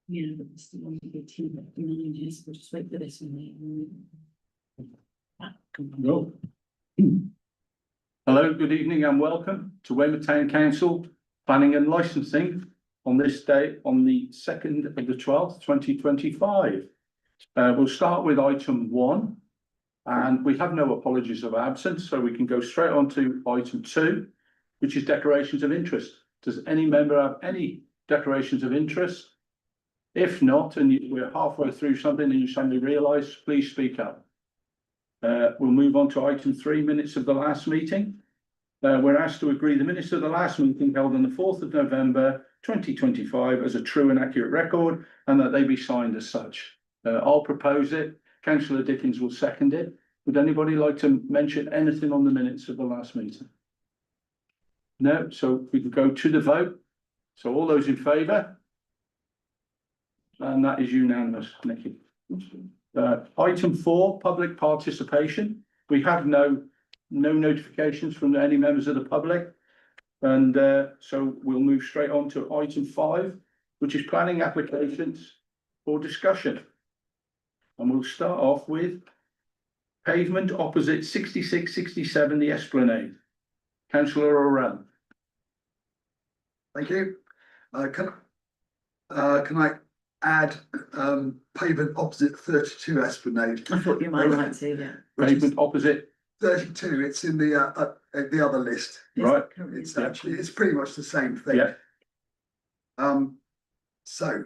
Yeah, but it's the one with the team that manages, we'll just wait for this one. No. Hello, good evening and welcome to Weymouth Town Council Planning and Licensing on this day, on the 2nd of the 12th, 2025. We'll start with item 1 and we have no apologies of absence, so we can go straight on to item 2, which is declarations of interest. Does any member have any declarations of interest? If not, and we're halfway through something and you suddenly realise, please speak up. We'll move on to item 3, minutes of the last meeting. We're asked to agree the minutes of the last meeting held on the 4th of November 2025 as a true and accurate record, and that they be signed as such. I'll propose it. Councillor Dickens will second it. Would anybody like to mention anything on the minutes of the last meeting? No, so we can go to the vote. So all those in favour? And that is unanimous, Nikki. Item 4, public participation. We have no notifications from any members of the public. And so we'll move straight on to item 5, which is planning applications for discussion. And we'll start off with pavement opposite 6667, the Esplanade. Councillor O'Rell. Thank you. Can I add pavement opposite 32 Esplanade? I thought you might like to, yeah. Pavement opposite 32, it's in the other list. Right. It's actually, it's pretty much the same thing. Yeah. So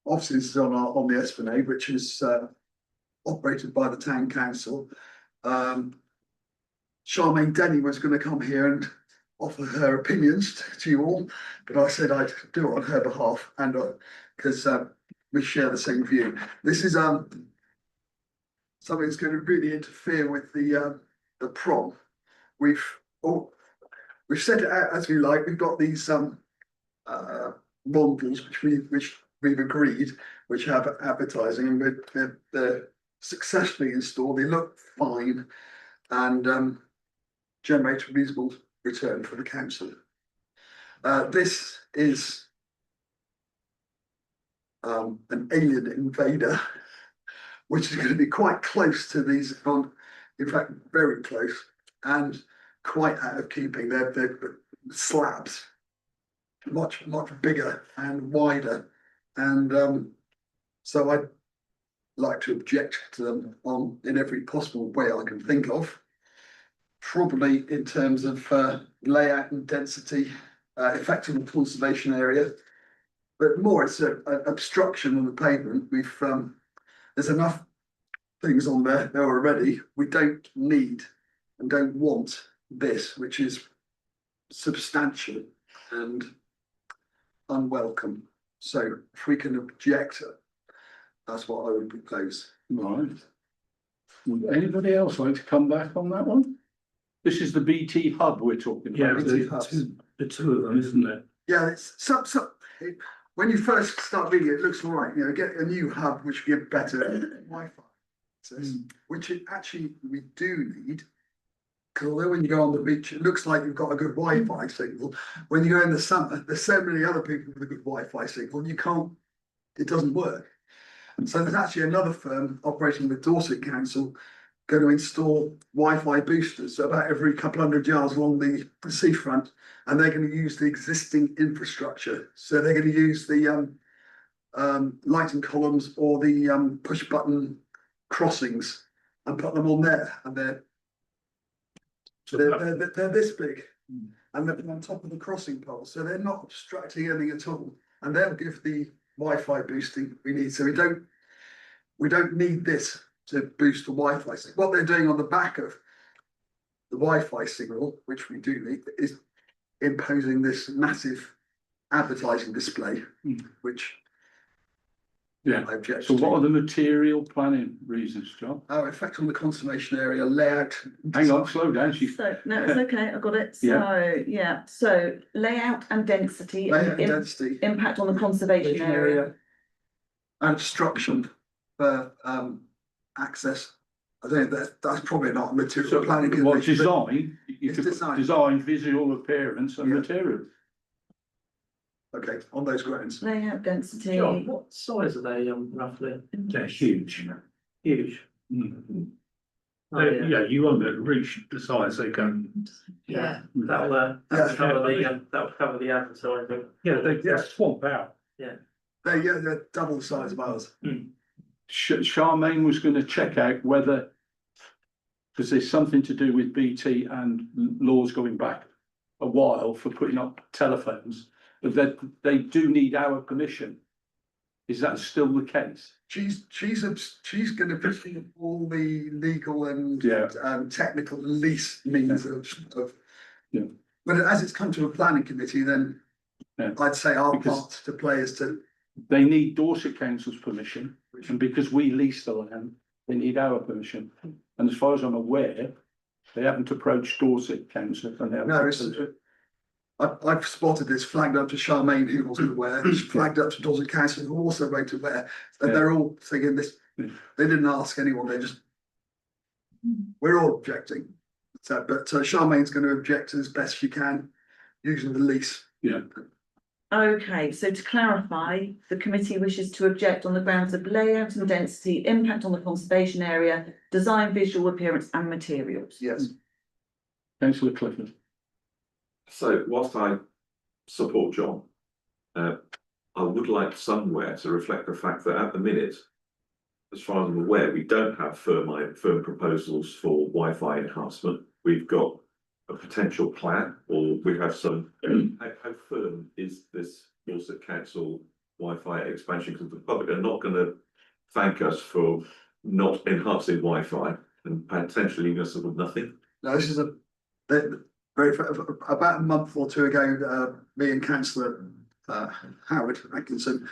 obviously this is on the Esplanade, which is operated by the town council. Charmaine Denny was going to come here and offer her opinions to you all, but I said I'd do it on her behalf, and because we share the same view. This is something that's going to really interfere with the prom. We've set it out as we like. We've got these rondels which we've agreed, which have advertising, and they're successfully installed. They look fine and generate a reasonable return for the council. This is an alien invader, which is going to be quite close to these, in fact, very close and quite out of keeping. They're slabs, much bigger and wider, and so I'd like to object to them in every possible way I can think of. Probably in terms of layout and density, affecting the conservation area, but more it's an obstruction on the pavement. There's enough things on there already. We don't need and don't want this, which is substantial and unwelcome. So if we can object, that's what I would propose. Right. Would anybody else like to come back on that one? This is the BT hub we're talking about. The two of them, isn't it? Yeah, it's when you first start reading it looks all right. You know, get a new hub which give better Wi-Fi access, which actually we do need. Because although when you go on the beach, it looks like you've got a good Wi-Fi signal. When you go in the summer, there's so many other people with a good Wi-Fi signal, you can't. It doesn't work. And so there's actually another firm operating with Dorset Council going to install Wi-Fi boosters about every couple hundred yards along the seafront, and they're going to use the existing infrastructure. So they're going to use the lighting columns or the push button crossings and put them on there, and they're this big, and they're on top of the crossing poles, so they're not obstructing anything at all, and they'll give the Wi-Fi boosting we need. So we don't need this to boost the Wi-Fi signal. What they're doing on the back of the Wi-Fi signal, which we do need, is imposing this massive advertising display, which Yeah. I object So to. what are the material planning reasons, John? Effect on the conservation area, layout. Hang on, slow down. So, no, it's okay, I got it. Yeah. So, yeah, so layout and density, Layout and density, impact on the conservation area. and obstruction for access. I think that's probably not material So planning. what condition, but design? You It's could design. design, visual appearance and Yeah. material. Okay, on those grounds. Layout density. John, what size are they, roughly? They're huge. Huge. Mm. Oh, yeah. Yeah, you won't be able to reach the size they can. Yeah. That'll Yeah. cover the advertising. Yeah, they swamp out. They're double the size of ours. Charmaine was going to check out whether, because there's something to do with BT and laws going back a while for putting up telephones, but that they do need our permission. Is that still the case? She's gonna pursue all the legal and Yeah. technical least means of. Yeah. But as it's come to a planning committee, then Yeah. I'd say our Because- part to play is to, They need Dorset Council's permission, and because we lease the land, they need our permission. And as far as I'm aware, they haven't approached Dorset Council. And they haven't- no, it's. I've spotted this, flagged up to Charmaine, who wasn't aware, it's flagged up to Dorset Council, who also weren't aware. And Yeah. they're all thinking this, Yeah. they didn't ask anyone, they just. We're all objecting. So, but Charmaine's gonna object as best she can, using the lease. Yeah, Okay, so to clarify, the committee wishes to object on the grounds of layout and density, impact on the conservation area, design, visual appearance and materials. Yes. Councillor Clifford. So whilst I support John, I would like somewhere to reflect the fact that at the minute, as far as I'm aware, we don't have firm proposals for Wi-Fi enhancement. We've got a potential plan, or we have some. How firm is this Dorset Council Wi-Fi expansion? Because the public are not going to thank us for not enhancing Wi-Fi and potentially leaving us with nothing. No, this is about a month or two ago, me and Councillor Howard Atkinson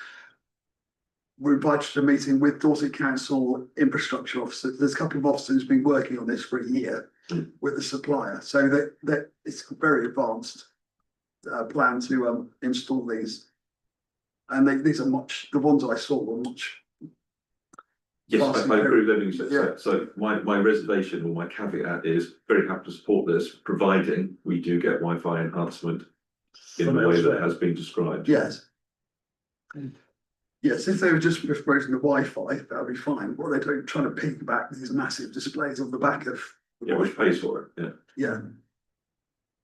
were invited to a meeting with Dorset Council infrastructure officers. There's a couple of officers who've been working on this for a year with the supplier, so that it's a very advanced plan to install these. And these are the ones I saw were much. Yes, Passing I agree with through. everything you Yeah. said. So my reservation or my caveat is very happy to support this, providing we do get Wi-Fi enhancement in the way that it has been described. Yes. Yes, if they were just promoting the Wi-Fi, that would be fine. What they're doing, trying to piggyback these massive displays on the back of. the Yeah, which Wi-Fi. pays for it, yeah. Yeah,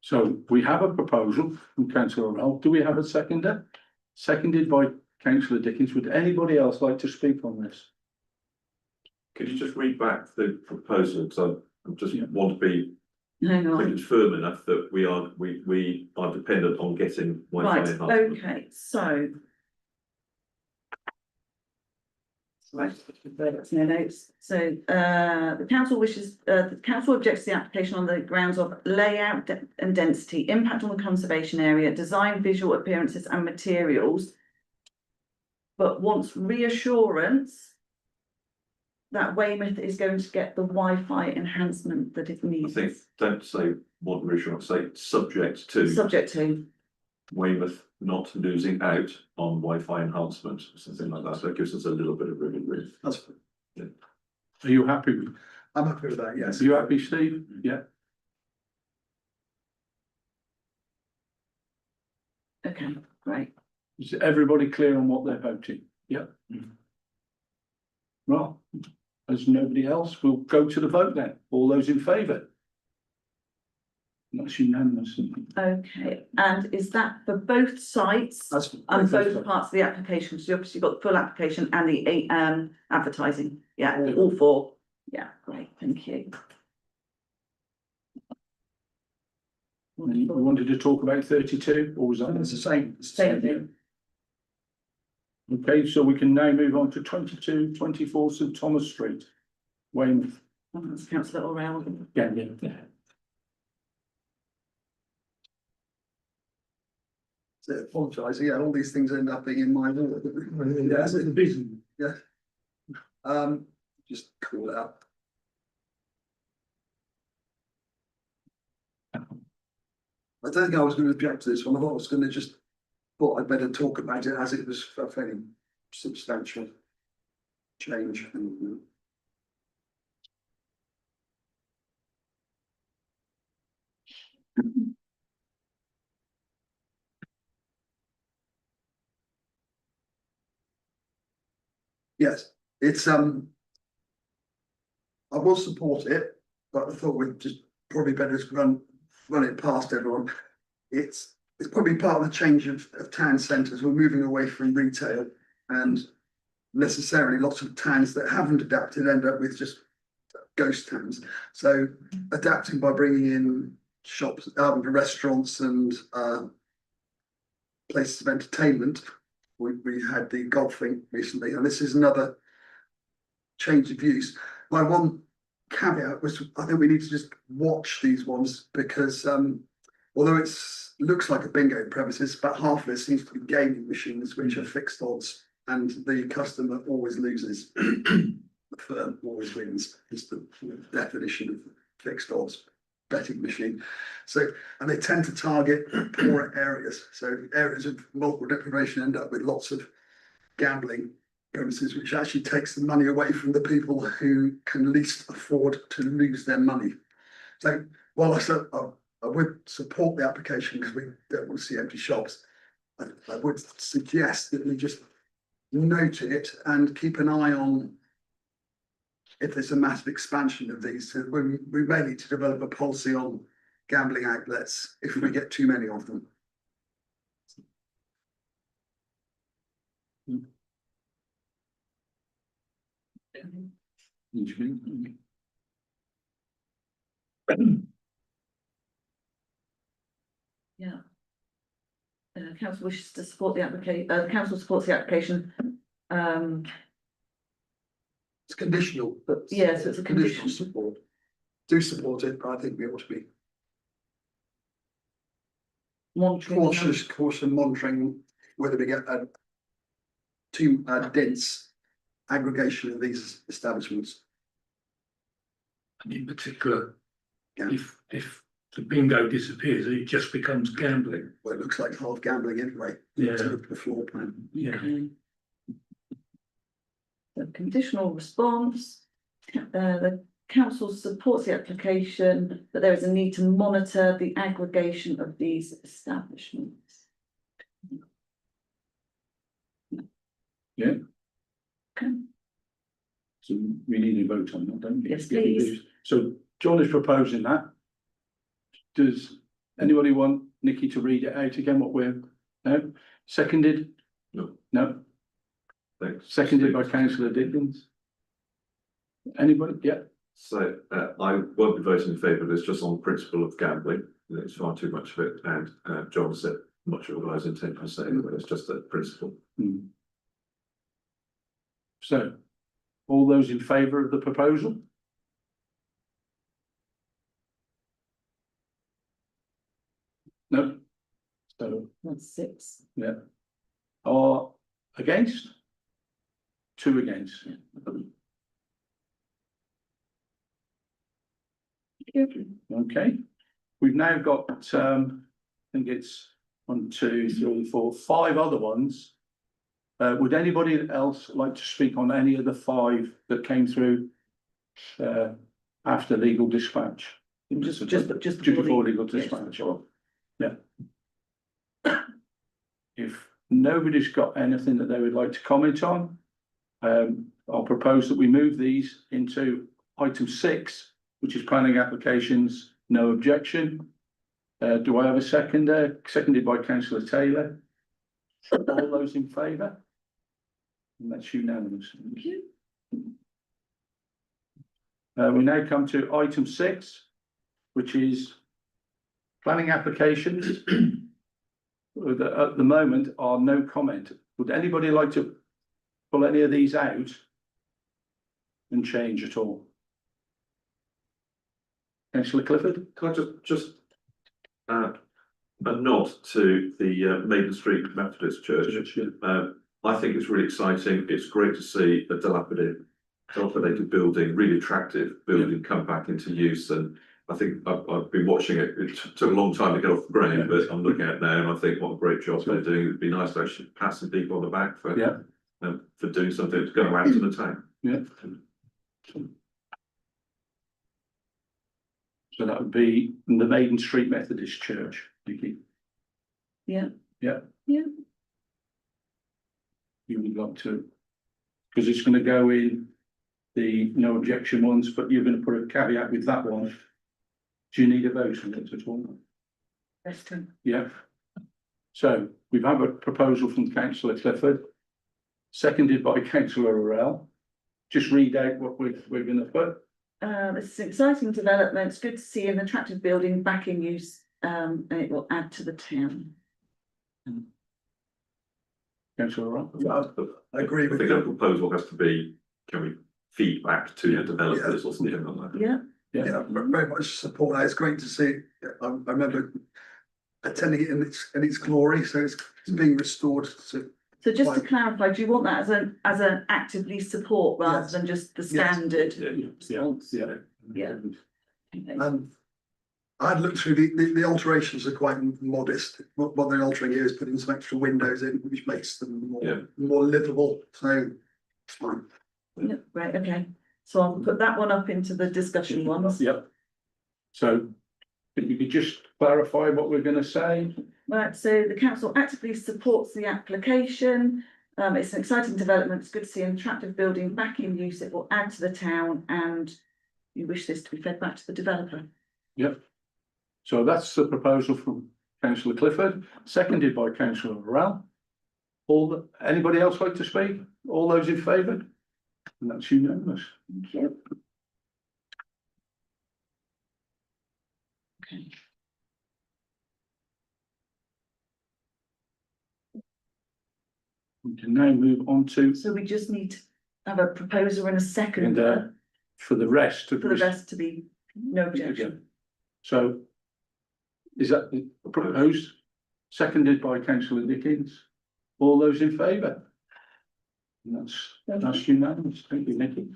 So we have a proposal from Councillor Rowell. Do we have a seconder? Seconded by Councillor Dickens. Would anybody else like to speak on this? Could you just read back the proposal? So I just Yeah. want to be, Hang I on. think it's firm enough that we are dependent on getting Wi-Fi Right, enhancement. okay, so. Right, that's no notes. So, the council objects to the application on the grounds of layout and density, impact on the conservation area, design, visual appearances and materials. But wants reassurance that Weymouth is going to get the Wi-Fi enhancement that it I needs. think, don't say want reassurance, say subject to Subject to, Weymouth not losing out on Wi-Fi enhancement, something like that. That gives us a little bit of room. that's, Are you happy? With- I'm happy with that, yes. Are you happy, Steve? Yeah. okay, great. Is everybody clear on what they're voting? Yeah. Well, as nobody else, we'll go to the vote then. All those in favour? That's unanimous. Okay, and is that for both sites That's. and both parts of the application? Because you obviously got the full application and the advertising. Yeah, all four. Yeah, great, thank you. We wanted to talk about 32, or was that? It's the same. It's the Same thing. Okay, so we can now move on to 22-24 St Thomas Street, Weymouth. Oh, that's Councillor O'Reilly. Yeah. So apologise, yeah, all these things end up being in my ward. That's the business. Just call it out. I don't think I was going to object to this one. I thought I was going to thought I'd better talk about it as it was a fairly substantial change. Yes, it's, I will support it, but I thought we'd just probably better just run it past everyone. It's probably part of the change of town centres. We're moving away from retail, and necessarily lots of towns that haven't adapted end up with just ghost towns. So adapting by bringing in shops, restaurants and places of entertainment. We had the golfing recently, and this is another change of use. My one caveat was I think we need to just watch these ones because although it's looks like a bingo premises, about half of it seems to be gaming machines which are fixed odds, and the customer always loses. The firm always wins is the definition of fixed odds betting machine. So, and they tend to target poorer areas. So areas of multiple deprivation end up with lots of gambling premises, which actually takes the money away from the people who can least afford to lose their money. So while I would support the application because we don't want to see empty shops, I would suggest that we just note it and keep an eye on if there's a massive expansion of these. So we may need to develop a policy on gambling outlets if we get too many of them. Yeah. Council wishes to support the application, council supports the application. It's conditional, but Yes, it's a conditional condition. support. Do support it, but I think we ought to be Monitoring. the cautious monitoring whether we get a too dense aggregation of these establishments. And in particular, Yeah. if the bingo disappears, it just becomes gambling. Well, it looks like half gambling anyway. Yeah. To the floor plan. Yeah. Okay. The conditional response, the council supports the application, but there is a need to monitor the aggregation of these establishments. Yeah. Okay. So we need a vote on that, don't we? Yes, please. So John is proposing that. Does anybody want Nikki to read it out again, what we're, no? Seconded? No. No, Thanks. seconded by councillor Dickens. Anybody? Yeah, So I won't be voting in favour of this just on principle of gambling. It's far too much of it, and John said much of what I was intending to say anyway. It's just a principle. So, all those in favour of the proposal? No? So, That's 6. yeah. Are against? 2 against. Okay, we've now got, I think it's 1, 2, 3, 4, 5 other ones. Would anybody else like to speak on any of the 5 that came through after legal dispatch? Just before legal dispatch. Yeah. If nobody's got anything that they would like to comment on, I'll propose that we move these into item 6, which is planning applications, no objection. Do I have a seconder? Seconded by councillor Taylor. All those in favour? And that's unanimous. Thank you. We now come to item 6, which is planning applications. That at the moment are no comment. Would anybody like to pull any of these out and change at all? Councillor Clifford? Can I just add a nod to the Maiden Street Methodist Church? I think it's really exciting. It's great to see a dilapidated building, really attractive building, come back into use. And I think I've been watching it. It took a long time to get off the ground, but I'm looking at it now and I think what a great job they're doing. It'd be nice to actually pat some people on the back for doing something that's going to add to the town. Yeah. So that would be the Maiden Street Methodist Church, Nikki. Yeah. Yeah. Yeah. You would like to because it's gonna go in the no objection ones, but you're gonna put a caveat with that one. Do you need a vote on it at all? Question. Yeah. So we've had a proposal from councillor Clifford, seconded by councillor Orell. Just read out what we're gonna put. It's an exciting development. It's good to see an attractive building back in use, and it will add to the town. Councillor Orell? I agree I with think the you. proposal has to be, can we feed back to the developers or something like that? Yeah, Yeah, very much support that. It's great to see. I remember attending it in its glory, so it's being restored to. so just to Right. clarify, do you want that as an actively support rather Yes. than just the Yes. standard Yeah, response? yeah. Yeah. I had looked through the alterations are quite modest. What they're altering here is putting some extra windows in, which makes them Yeah. more livable, so it's fine. Yeah, right, okay, so I'll put that one up into the discussion ones. Yep. So, if you could just clarify what we're gonna say? Right, so the council actively supports the application. It's an exciting development. It's good to see an attractive building back in use. It will add to the town and you wish this to be fed back to the developer. Yep. So that's the proposal from councillor Clifford, seconded by councillor Orell. Anybody else like to speak? All those in favour? And that's unanimous. Thank you. Okay. We can now move on to, So we just need to have a proposer and a seconder for the rest of for the rest to be no objection. So is that proposed, seconded by councillor Dickens? All those in favour? And that's unanimous. Thank you, Nicky.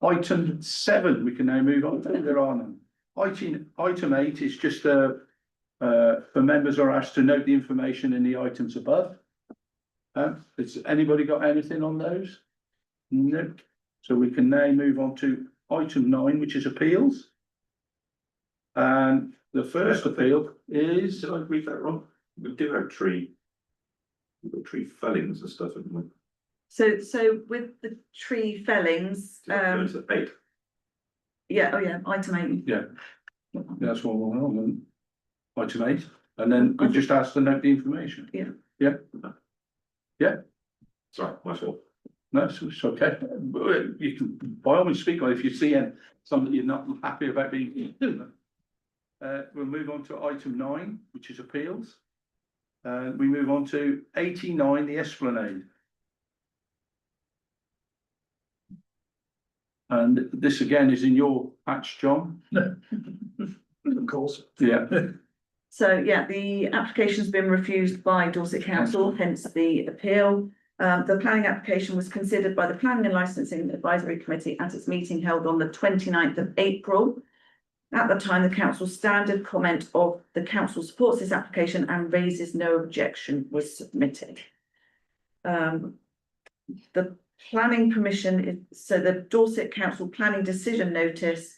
Item 7, we can now move on to. There are none. Item 8 is just for members are asked to note the information in the items above. Has anybody got anything on those? No. So we can now move on to item 9, which is appeals. And the first appeal is, Did I read that wrong? We do have tree fellings and stuff, haven't we? So with the tree fellings, Did I go to 8? yeah, oh yeah, item 8. yeah, that's one we're on, item 8, and then we just asked to note the information. Sorry, my fault. No, it's okay. You can, by all means, speak on it if you see something you're not happy about being. We'll move on to item 9, which is appeals. We move on to 89, the Esplanade. And this again is in your patch, John. Of course. Yeah, So yeah, the application's been refused by Dorset Council, hence the appeal. The planning application was considered by the Planning and Licensing Advisory Committee at its meeting held on the 29th of April. At the time, the council's standard comment of the council supports this application and raises no objection was submitted. The planning permission so the Dorset Council planning decision notice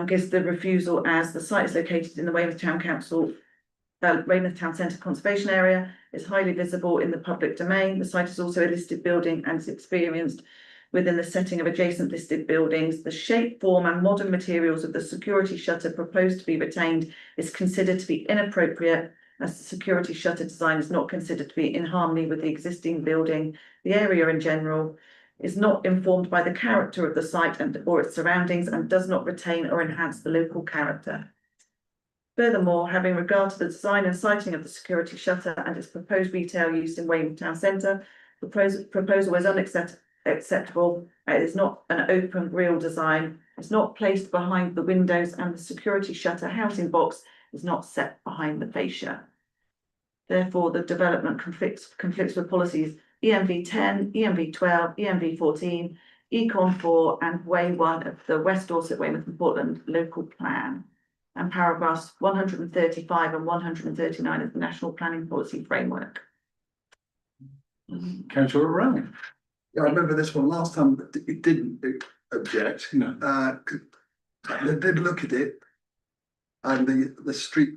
gives the refusal as the site is located in the Weymouth Town Council, Weymouth Town Centre Conservation Area. It's highly visible in the public domain. The site is also a listed building and is experienced within the setting of adjacent listed buildings. The shape, form and modern materials of the security shutter proposed to be retained is considered to be inappropriate as the security shutter design is not considered to be in harmony with the existing building. The area in general is not informed by the character of the site or its surroundings and does not retain or enhance the local character. Furthermore, having regard to the design and siting of the security shutter and its proposed retail use in Weymouth Town Centre, the proposal is unacceptable. It is not an open grille design. It's not placed behind the windows and the security shutter housing box is not set behind the fascia. Therefore, the development conflicts with policies EMV 10, EMV 12, EMV 14, Econ 4 and Way 1 of the West Dorset, Weymouth and Portland local plan and paragraphs 135 and 139 of the National Planning Policy Framework. councillor Orell. Yeah, I remember this one last time, it didn't object. No. They did look at it. And the street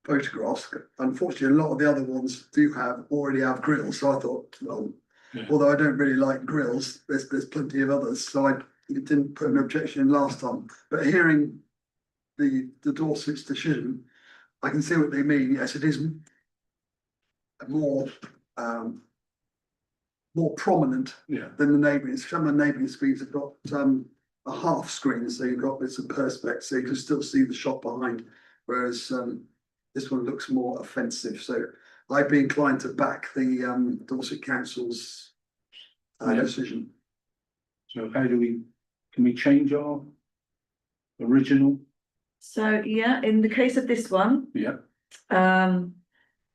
photographs, unfortunately, a lot of the other ones already have grills, so I thought, well, Yeah. Although I don't really like grills, there's plenty of others, so I didn't put an objection in last time. But hearing the Dorset's decision, I can see what they mean. Yes, it is more more prominent Yeah, than the neighbouring. Some of the neighbouring screens have got a half screen, so you've got bits of perspex, so you can still see the shop behind. Whereas this one looks more offensive. So I'd be inclined to back the Dorset Council's Yeah. decision. so how do can we change our original? So, yeah, in the case of this one, Yeah,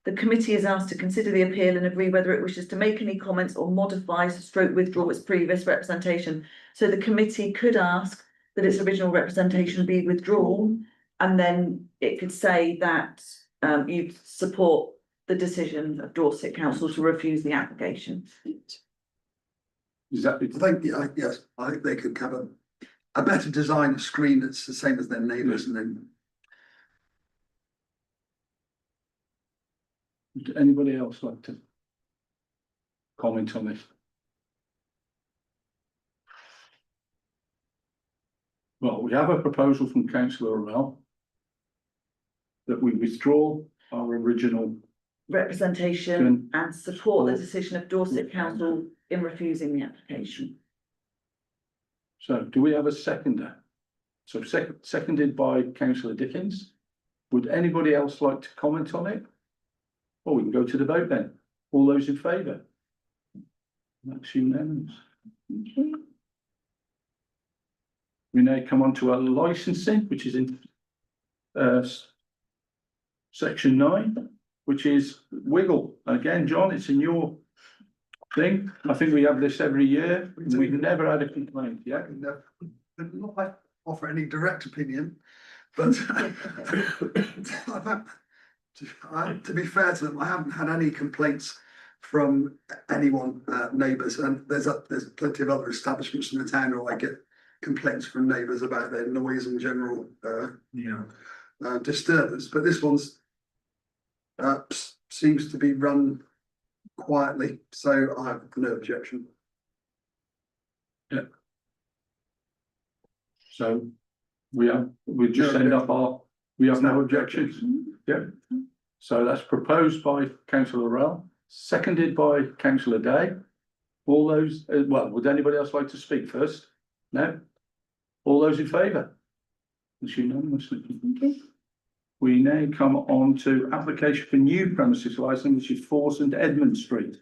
the committee is asked to consider the appeal and agree whether it wishes to make any comments or modify, stroke withdraw its previous representation. So the committee could ask that its original representation be withdrawn, and then it could say that you support the decision of Dorset Council to refuse the application. is that, I think, yeah, yes, I think they could have a better design of screen that's the same as their neighbours, and then would anybody else like to comment on this? Well, we have a proposal from councillor Arell that we withdraw our original, Representation and support the decision of Dorset Council in refusing the application. so do we have a seconder? So seconded by councillor Dickens. Would anybody else like to comment on it? Or we can go to the vote then. All those in favour? That's unanimous. Okay. We now come on to our licensing, which is in section 9, which is Wiggle. Again, John, it's in your thing. I think we have this every year. We've never had a complaint yet. not like offer any direct opinion, but to be fair to them, I haven't had any complaints from anyone, neighbours, and there's plenty of other establishments in the town where I get complaints from neighbours about their noise and general disturbance, but this one's seems to be run quietly, so I have no objection. So we just send up we have no objections. Yeah. So that's proposed by councillor Rell, seconded by councillor Day. All those, well, would anybody else like to speak first? No? All those in favour? It's unanimous. We now come on to application for new premises licence, which is 4 St Edmund Street.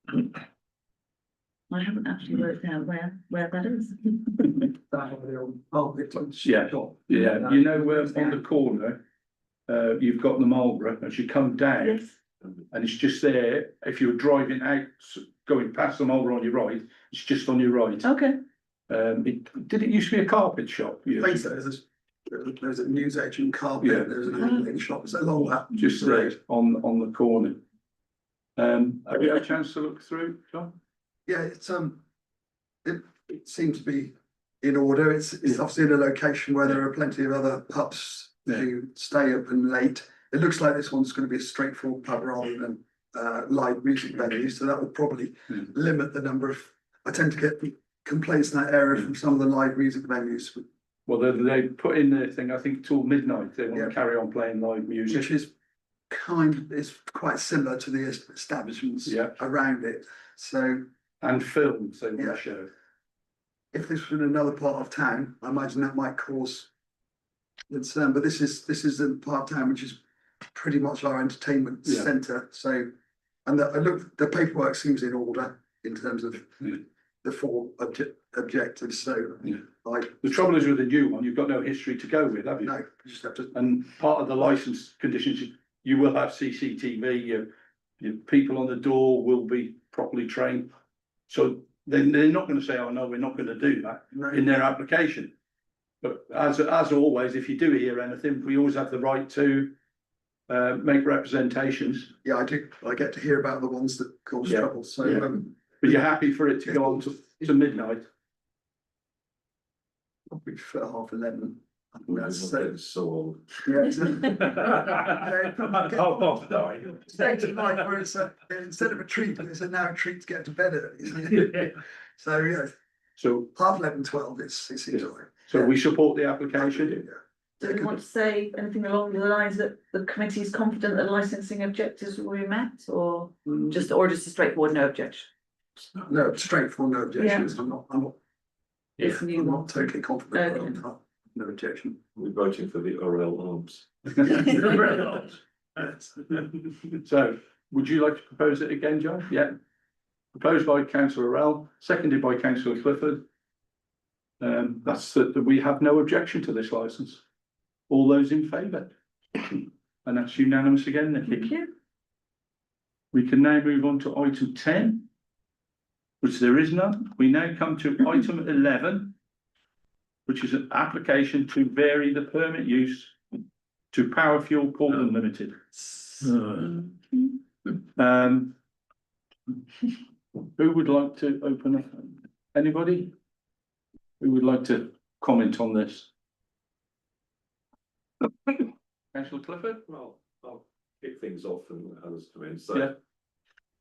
I haven't actually worked out where that is. Yeah, yeah, you know, on the corner, you've got the Marlborough, as you come down, Yes, and it's just there, if you're driving out, going past the Marlborough on your right, it's just on your right. okay. Did it used to be a carpet shop? I think so, there's a newsagent carpet, Yeah. there's an angling shop, it's along that. Just there, on the corner. Have you had a chance to look through, John? Yeah, it seems to be in order. It's obviously in a location where there are plenty of other pubs who stay open late. It looks like this one's going to be a straightforward pub rather than live music venues, so that would probably limit the number of. I tend to get complaints in that area from some of the live music venues, Well, they put in their thing, I think till midnight, they want to carry on playing live music. which is quite similar to the establishments around it. So And films they want Yeah. to show. if this was in another part of town, I imagine that might cause concern, but this is the part of town which is pretty much our entertainment Yeah. centre, so. And the paperwork seems in order in terms of Yeah. the 4 objectives, so. Yeah. I, The trouble is with the new one, you've got no history to go with, have you? no, you just have to, And part of the licence conditions, you will have CCTV, your people on the door will be properly trained. So they're not going to say, oh no, we're not going to do that in their application. But as always, if you do hear anything, we always have the right to make representations. yeah, I get to hear about the ones that cause Yeah. trouble, so, Yeah. But you're happy for it to go on to midnight? probably for 11:30. That's So old. yeah. Oh, Bob, sorry. Stage of life where it's instead of a treat, it's now a treat to get to bed early. So yeah, So, 11, 12, it's enjoying. so we support the application. Do we want to say anything along the lines that the committee is confident that licensing objectives will be met, or just a straightforward no objection? No, straightforward, no objections. I'm not It's a new I'm one. not totally confident. Okay. but No objection. We're voting for the Orel arms. So, would you like to propose it again, John? Yeah. Proposed by councillor Rell, seconded by councillor Clifford. That's that we have no objection to this licence. All those in favour? And that's unanimous again, Thank Nikki. you. We can now move on to item 10, which there is none. We now come to item 11, which is an application to vary the permit use to Power Fuel Portland Limited. Who would like to open up? Anybody? Who would like to comment on this? Councillor Clifford? Well, I'll kick things off and others come in, Yeah. so.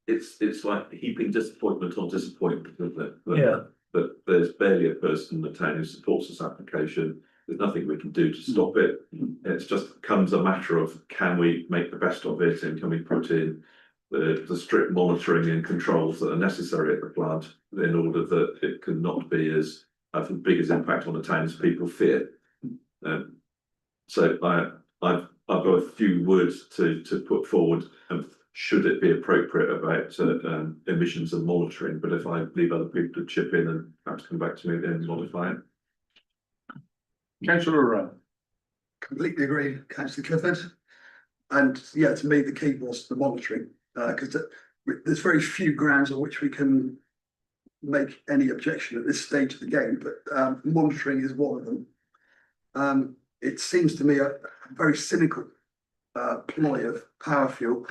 It's like heaping disappointment on disappointment, isn't it? Yeah. But there's barely a person in the town who supports this application. There's nothing we can do to stop it. It's just becomes a matter of, can we make the best of it, and can we put in the strict monitoring and controls that are necessary at the plant in order that it can not be as have the biggest impact on the town as people fear. So I've got a few words to put forward, should it be appropriate about emissions and monitoring, but if I leave other people to chip in and perhaps come back to me and modify it. Councillor Rowe. Completely agree, councillor Clifford. And yeah, to me, the key was the monitoring, because there's very few grounds on which we can make any objection at this stage of the game, but monitoring is one of them. It seems to me a very cynical ploy of Power Fuel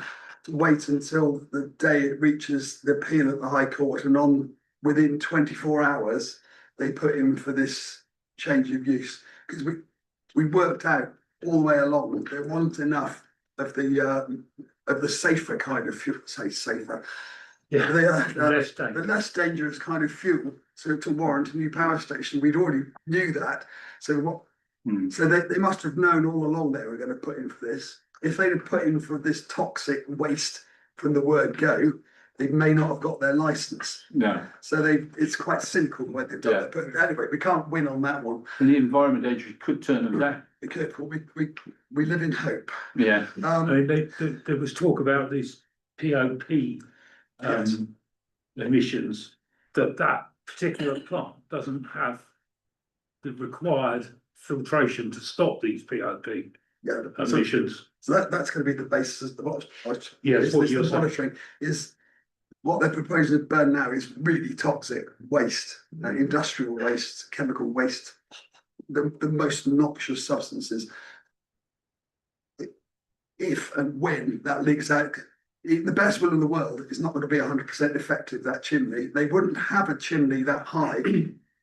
to wait until the day it reaches the appeal at the High Court, and within 24 hours they put in for this change of use, because we worked out all the way along there wasn't enough of the safer kind of fuel, safer. Yeah. The less dangerous kind of fuel to warrant a new power station. We'd already knew that. So so they must have known all along they were going to put in for this. If they'd have put in for this toxic waste from the word go, they may not have got their license. No. So it's quite cynical the way they've done it. But anyway, we can't win on that one. And the Environment Agency could turn them down. Be careful. We live in hope. Yeah. I mean, there was talk about these POP Yes. emissions, that particular plant doesn't have the required filtration to stop these POP Yeah. emissions. So that's going to be the basis of the Yes, what you're the saying. monitoring is what they're proposing to burn now is really toxic waste, industrial waste, chemical waste, the most noxious substances. If and when that leaks out, the best will in the world is not going to be 100% effective, that chimney. They wouldn't have a chimney that high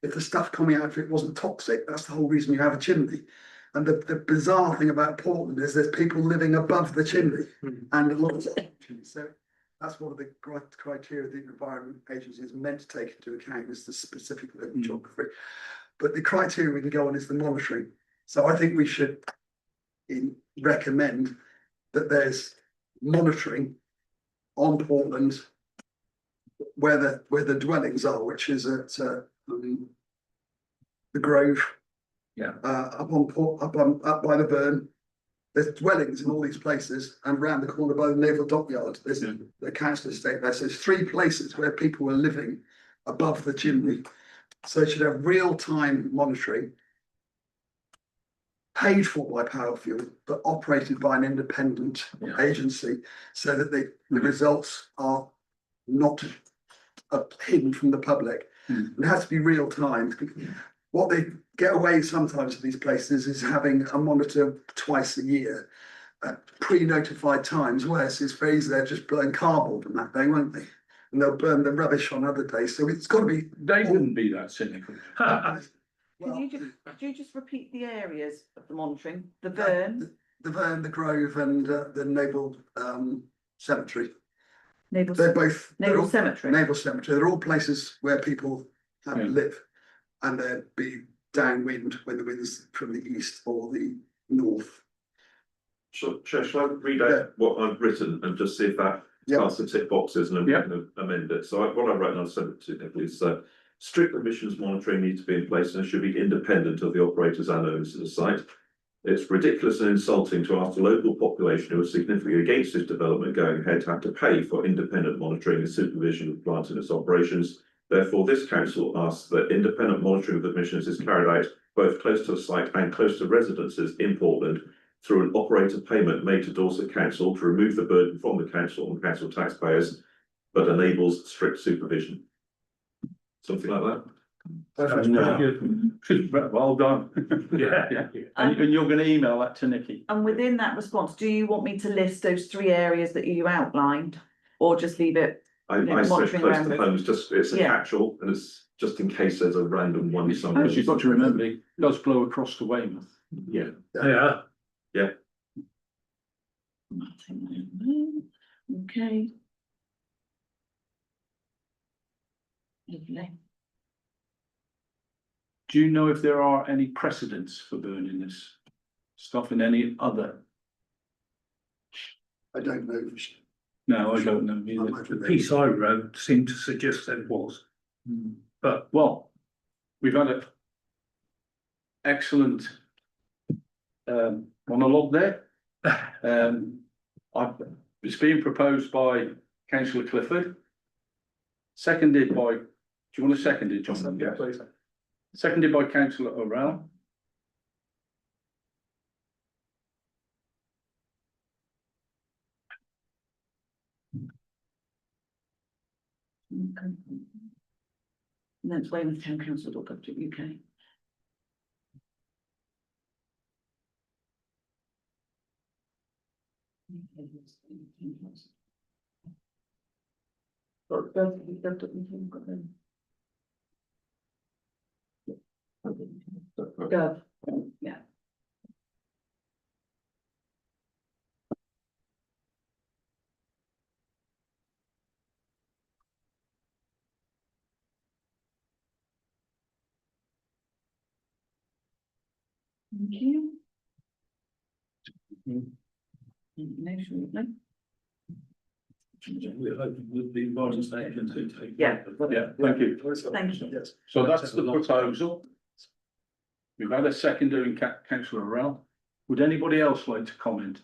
if the stuff coming out of it wasn't toxic. That's the whole reason you have a chimney. And the bizarre thing about Portland is there's people living above the chimney and a lot of so that's one of the criteria the Environment Agency is meant to take into account is the specific local geography. But the criteria we can go on is the monitoring. So I think we should recommend that there's monitoring on Portland where the dwellings are, which is at the Grove. Yeah. Up by the Burn. There's dwellings in all these places, and around the corner by the Naval Dockyard, there's the council estate there. So there's 3 places where people were living above the chimney. So it should have real-time monitoring, paid for by Power Fuel, but operated by an independent agency, so that the results are not hidden from the public. It has to be real time. What they get away sometimes in these places is having a monitor twice a year at pre-notified times, whereas it's very easy, they'll just burn cardboard on that day, won't they? And they'll burn the rubbish on other days. So it's got to be. They wouldn't be that cynical. Can Well, you just, could you just repeat the areas of the monitoring? The Uh, Burn, the Verne, the Grove and the Naval Cemetery. Naval, They're both. they're Naval all- Cemetery. Naval Cemetery, they're all places where people Yeah. live. And they'd be downwind when the wind's from the east or the north. Shall I read out what I've written and just see if that Yeah. starts to tick boxes and Yeah. amend it? So what I wrote and I sent it to Nicola is, strict emissions monitoring needs to be in place and should be independent of the operators and owners of the site. It's ridiculous and insulting to ask the local population who are significantly against this development going ahead to have to pay for independent monitoring and supervision of the plant and its operations. Therefore, this council asks that independent monitoring of emissions is carried out both close to the site and close to residences in Portland through an operator payment made to Dorset Council to remove the burden from the council and council taxpayers, but enables strict supervision. Something like that. That's No. pretty good. Well done. Yeah. And you're gonna email that to Nikki? And within that response, do you want me to list those 3 areas that you outlined? Or just leave it? I Yeah, said monitoring close around to it. home, it's a Yeah. catch-all and it's just in case there's a random one somewhere. You've got to remember, it does blow across to Weymouth. Yeah. Yeah, Okay. Lovely. Do you know if there are any precedents for burning this stuff in any other? I don't know. No, I don't know I either. imagine the they- piece I wrote seemed to suggest there was, but Well, we've had a excellent monologue there. It's being proposed by councillor Clifford. Seconded by, do you want to second it, John? Yeah, please. Seconded by councillor O'Rell. Okay. And then it's Weymouth Town Council.gov.uk. Gov, yeah. Thank you. Nation, no? we're hoping with the environment agency to take. Yeah. Yeah, thank you. Thank you. Yes. So that's the proposal. We've had a seconder in councillor O'Rell. Would anybody else like to comment?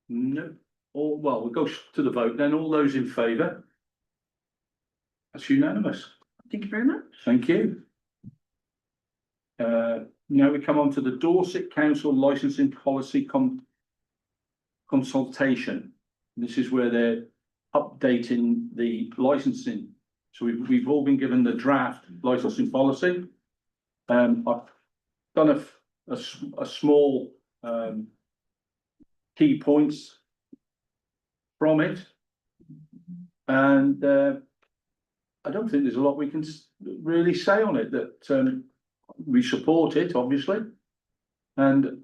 No, or well, we'll go to the vote then. All those in favour? That's unanimous. Thank you very much. Thank you. Now we come on to the Dorset Council licensing policy consultation. This is where they're updating the licensing. So we've all been given the draft licensing policy. I've done a small key points from it. And I don't think there's a lot we can really say on it, that we support it, obviously. And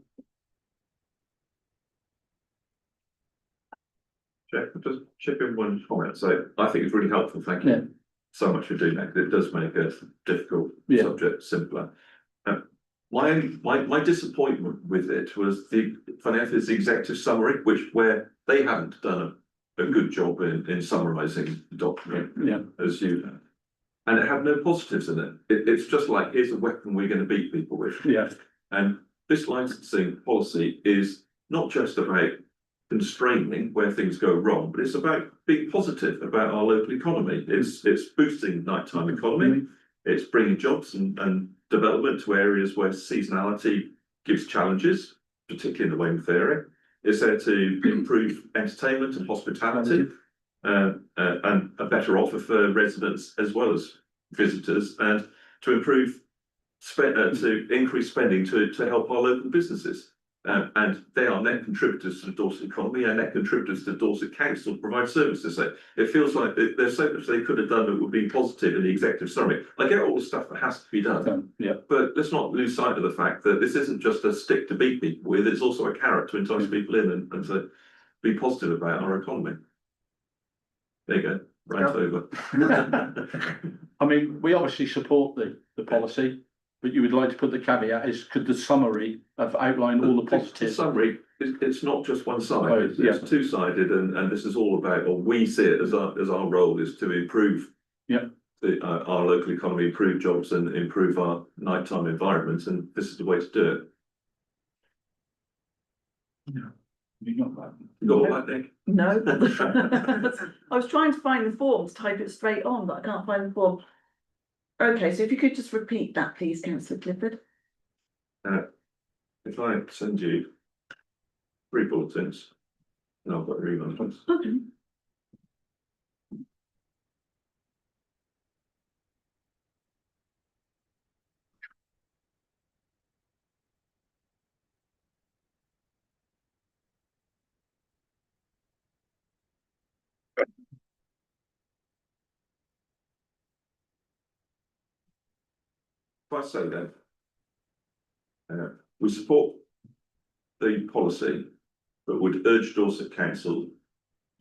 Just chip in one comment. So I think it's really helpful. Thank Yeah. you so much for doing that, because it does make a difficult Yeah. subject simpler. My disappointment with it was the executive summary, where they haven't done a good job in summarising the document, yeah, as you know. And it had no positives in it. It's just like, here's a weapon we're going to beat people with. yeah, And this licensing policy is not just about constraining where things go wrong, but it's about being positive about our local economy. It's boosting nighttime economy. It's bringing jobs and development to areas where seasonality gives challenges, particularly in the Weymouth area. It's there to improve entertainment and hospitality, and a better offer for residents as well as visitors, and to increase spending to help our local businesses. And they are net contributors to the Dorset economy and net contributors to Dorset Council to provide services. So it feels like there's so much they could have done that would be positive in the executive summary. I get all the stuff that has to be done, Yeah, but let's not lose sight of the fact that this isn't just a stick to beat people with, it's also a carrot to entice people in and to be positive about our economy. There you go, rant over. I mean, we obviously support the policy, but you would like to put the caveat is, could the summary have outlined all the The positives? summary, it's not just one side, Oh, it's yeah. two-sided, and this is all about, or we see it as our role is to improve. Yeah. Our local economy, improve jobs and improve our nighttime environment, and this is the way to do it. You got that? You got all that, Nick? No. I was trying to find the form to type it straight on, but I can't find the form. Okay, so if you could just repeat that, please, councillor Clifford. If I send you 3 bulletins, and I've got your email address. Okay. If I say then, we support the policy, but would urge Dorset Council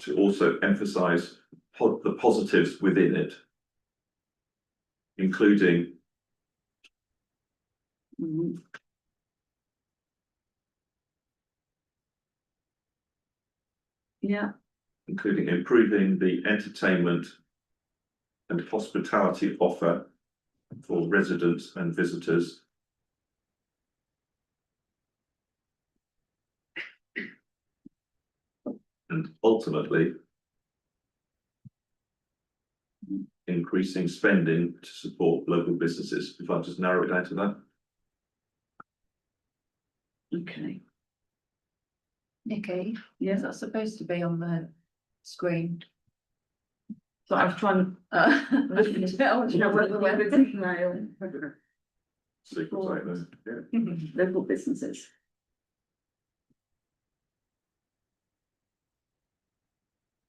to also emphasise the positives within it, including Mhm. Yeah, including improving the entertainment and hospitality offer for residents and visitors. And ultimately, increasing spending to support local businesses. If I just narrow it down to that. okay, Nikki, yeah, is that supposed to be on the screen? so I was trying I want to know whether to we're. email Secret statement, yeah. local businesses.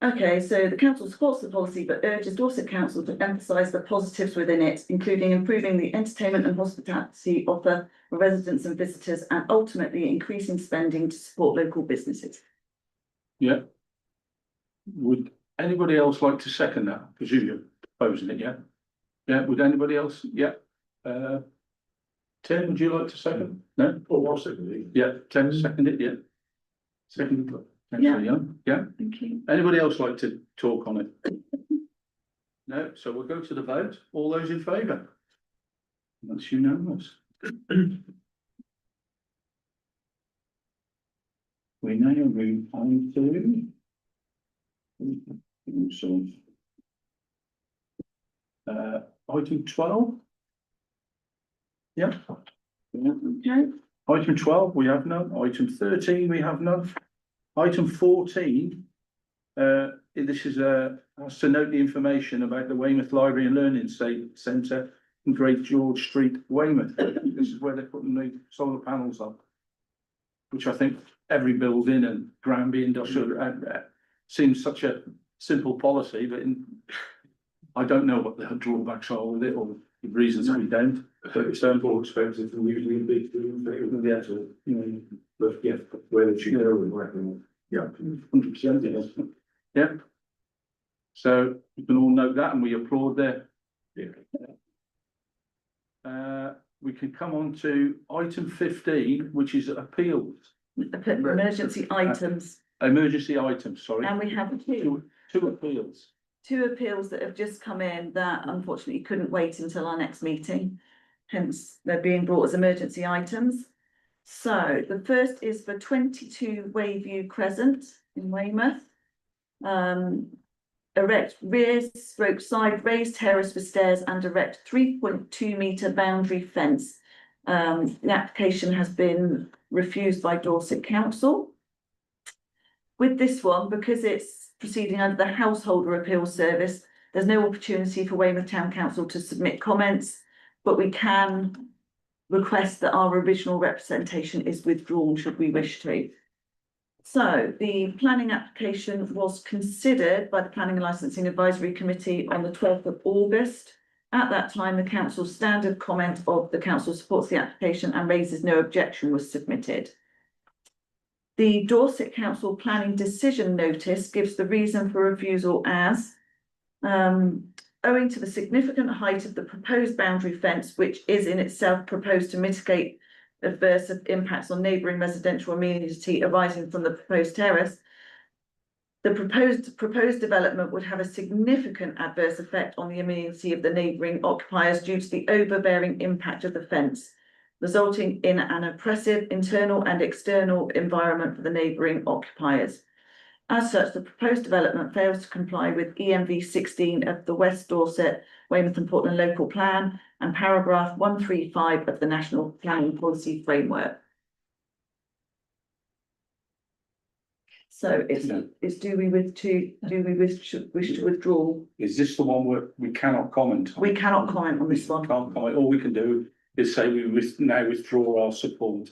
Okay, so the council supports the policy but urges Dorset Council to emphasise the positives within it, including improving the entertainment and hospitality offer for residents and visitors, and ultimately increasing spending to support local businesses. Yeah. Would anybody else like to second that? I presume you're proposing it, yeah? Yeah, would anybody else? Yeah. Tim, would you like to second? No? Oh, I'll second it. Yeah, Tim, second it, yeah. Second, Yeah. councillor Young, yeah. Thank you. Anybody else like to talk on it? No, so we'll go to the vote. All those in favour? That's unanimous. We now move on to. Item 12. Yeah. Yeah. Okay, Item 12, we have none. Item 13, we have none. Item 14. This is has to note the information about the Weymouth Library and Learning Centre in Great George Street, Weymouth. This is where they're putting the solar panels up. Which I think every building and Granby Industrial seems such a simple policy, but I don't know what the drawbacks are with it or the reasons that we don't. But it's More expensive than usually big. yeah, you know, But yeah, where they should go and where they. yeah, 100%, yes. Yeah. So you can all note that and we applaud there. Yeah. We can come on to item 15, which is appeals, emergency items, emergency items, sorry. and we have two Appeals. appeals that have just come in that unfortunately couldn't wait until our next meeting. Hence, they're being brought as emergency items. So the first is for 22 Wayview Crescent in Weymouth. Erect rear stroke side raised terrace with stairs and erect 3.2 metre boundary fence. The application has been refused by Dorset Council. With this one, because it's proceeding under the Householder Appeals Service, there's no opportunity for Weymouth Town Council to submit comments, but we can request that our original representation is withdrawn should we wish to. So the planning application was considered by the Planning and Licensing Advisory Committee on the 12th of August. At that time, the council's standard comment of the council supports the application and raises no objection was submitted. The Dorset Council Planning Decision Notice gives the reason for refusal as owing to the significant height of the proposed boundary fence, which is in itself proposed to mitigate adverse impacts on neighbouring residential amenity arising from the proposed terrace. The proposed development would have a significant adverse effect on the amenity of the neighbouring occupiers due to the overbearing impact of the fence, resulting in an oppressive internal and external environment for the neighbouring occupiers. As such, the proposed development fails to comply with ENV 16 of the West Dorset, Weymouth and Portland Local Plan and paragraph 135 of the National Planning Policy Framework. So it's do we wish to withdraw? Is this the one where we cannot comment on? We cannot comment on this one. Can't comment. All we can do is say we now withdraw our support.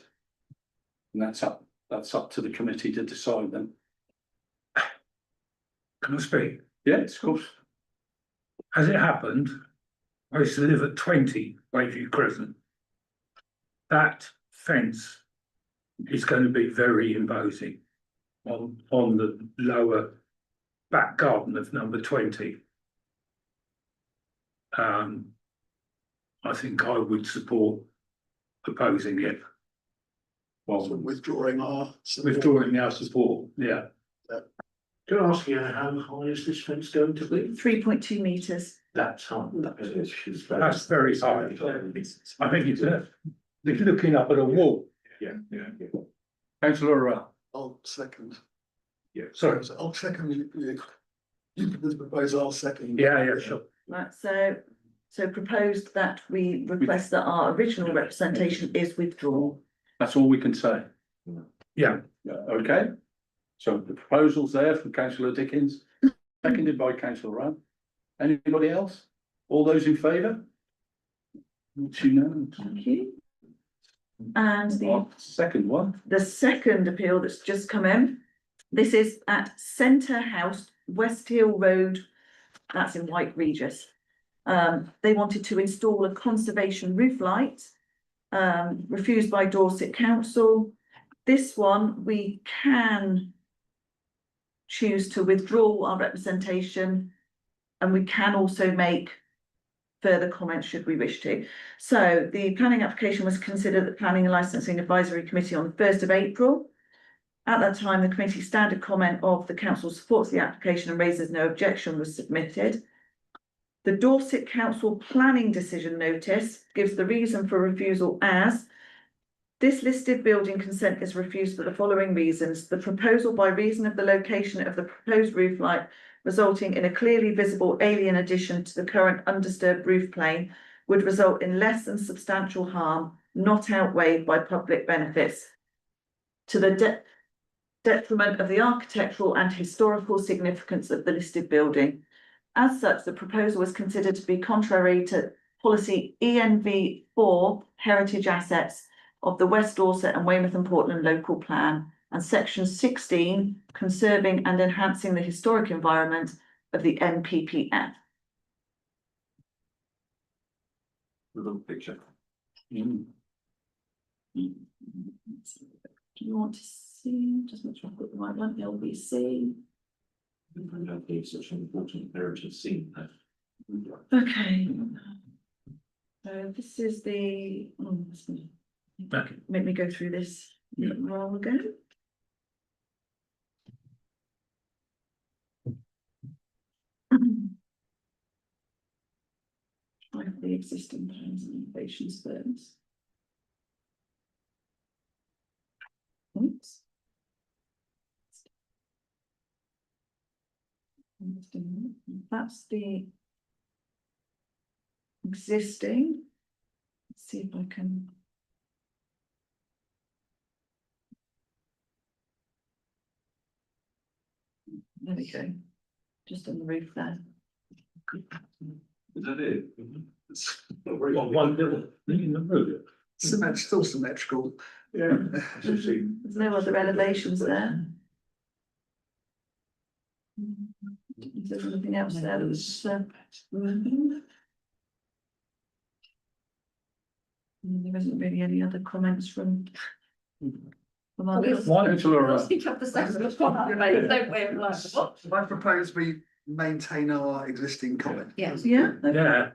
And that's up to the committee to decide then. Can I speak? Yes, of course. As it happened, I used to live at 20 Bayview Crescent. That fence is going to be very imposing on the lower back garden of number 20. I think I would support opposing it. So withdrawing our. Withdrawing our support, yeah. Can I ask you, how high is this fence going to be? 3.2 metres. That's high. That's very high. I think it's looking up at a wall. Yeah. Councillor Rowe. I'll second. Sorry. I'll second you. You put the proposal, I'll second. Yeah, sure. Right, so proposed that we request that our original representation is withdrawn. That's all we can say. Yeah. Okay. So the proposal's there from councillor Dickens, seconded by councillor Rowe. Anybody else? All those in favour? It's unanimous. Thank you. And Second one. the second appeal that's just come in, this is at Centre House, West Hill Road, that's in White Regis. They wanted to install a conservation roof light, refused by Dorset Council. This one, we can choose to withdraw our representation, and we can also make further comments should we wish to. So the planning application was considered at the Planning and Licensing Advisory Committee on the 1st of April. At that time, the committee's standard comment of the council supports the application and raises no objection was submitted. The Dorset Council Planning Decision Notice gives the reason for refusal as this listed building consent is refused for the following reasons. The proposal by reason of the location of the proposed roof light resulting in a clearly visible alien addition to the current undisturbed roof plane would result in less than substantial harm, not outweighed by public benefits to the detriment of the architectural and historical significance of the listed building. As such, the proposal was considered to be contrary to policy ENV 4 heritage assets of the West Dorset and Weymouth and Portland Local Plan and section 16 conserving and enhancing the historic environment of the NPPF. Little picture. Do you want to see? Just make sure I've got the right one. LBC. Such an important heritage scene. Okay. So this is the. Make me go through this a while ago. I have the existing plans and innovations firms. Oops. That's the existing. Let's see if I can. There we go. Just on the roof there. Is that it? One little thing in the road. Still symmetrical. Yeah. There's no other elevations there. Is there anything else there that was, there isn't really any other comments from others. Why, councillor, Each of the sections, don't we? Like, what? I propose we maintain our existing comment. Yes. Yeah, okay. Yeah.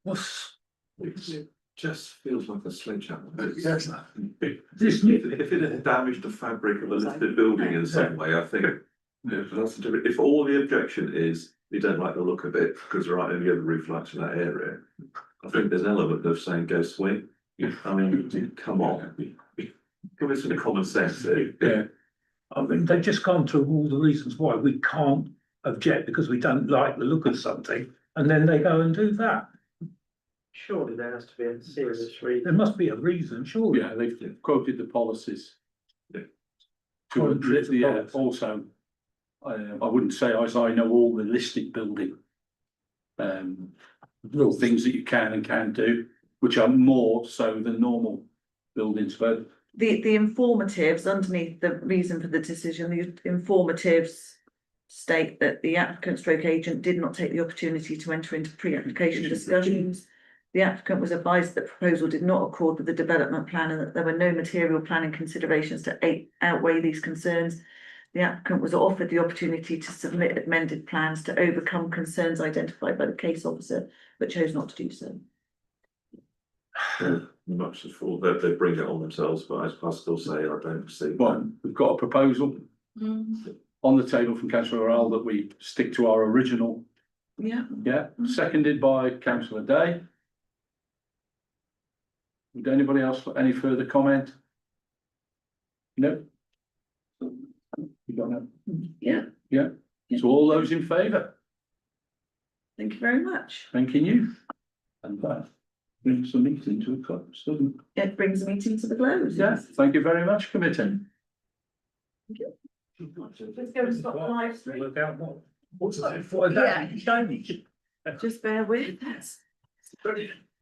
What's It just feels like a sledgehammer. Yes. this If new? if it had damaged the fabric of a listed building in some way, I think. That's a different, if all the objection is you don't like the look of it because there aren't any other roof lights in that area. I think there's an element of saying go swing. I mean, come on. Give us some common sense here. yeah, I mean, they've just gone through all the reasons why we can't object because we don't like the look of something, and then they go and do that. Surely there has to be a serious There reason. must be a reason, surely. yeah, they've quoted the policies. Yeah. To, the yeah, policy. also, I wouldn't say as I know all the listed building. Little things that you can and can't do, which are more so than normal buildings, but The informatives underneath the reason for the decision, the informatives state that the applicant stroke agent did not take the opportunity to enter into pre-application discussions. The applicant was advised that the proposal did not accord with the development plan and that there were no material planning considerations to outweigh these concerns. The applicant was offered the opportunity to submit amended plans to overcome concerns identified by the case officer, but chose not to do so. Much as for that they bring it on themselves, but I still say I don't see. well, we've got a proposal on the table from councillor Earl that we stick to our original, Yeah, yeah, seconded by councillor Day. Would anybody else, any further comment? No? You don't know? yeah, So all those in favour, thank you very much. thanking you. And that brings the meeting to a close, doesn't it? It brings the meeting to the close. Yeah, thank you very much, committee. Let's go and stop the live stream. Look out, what's that? What, that Yeah. change? Just bear with us. Brilliant.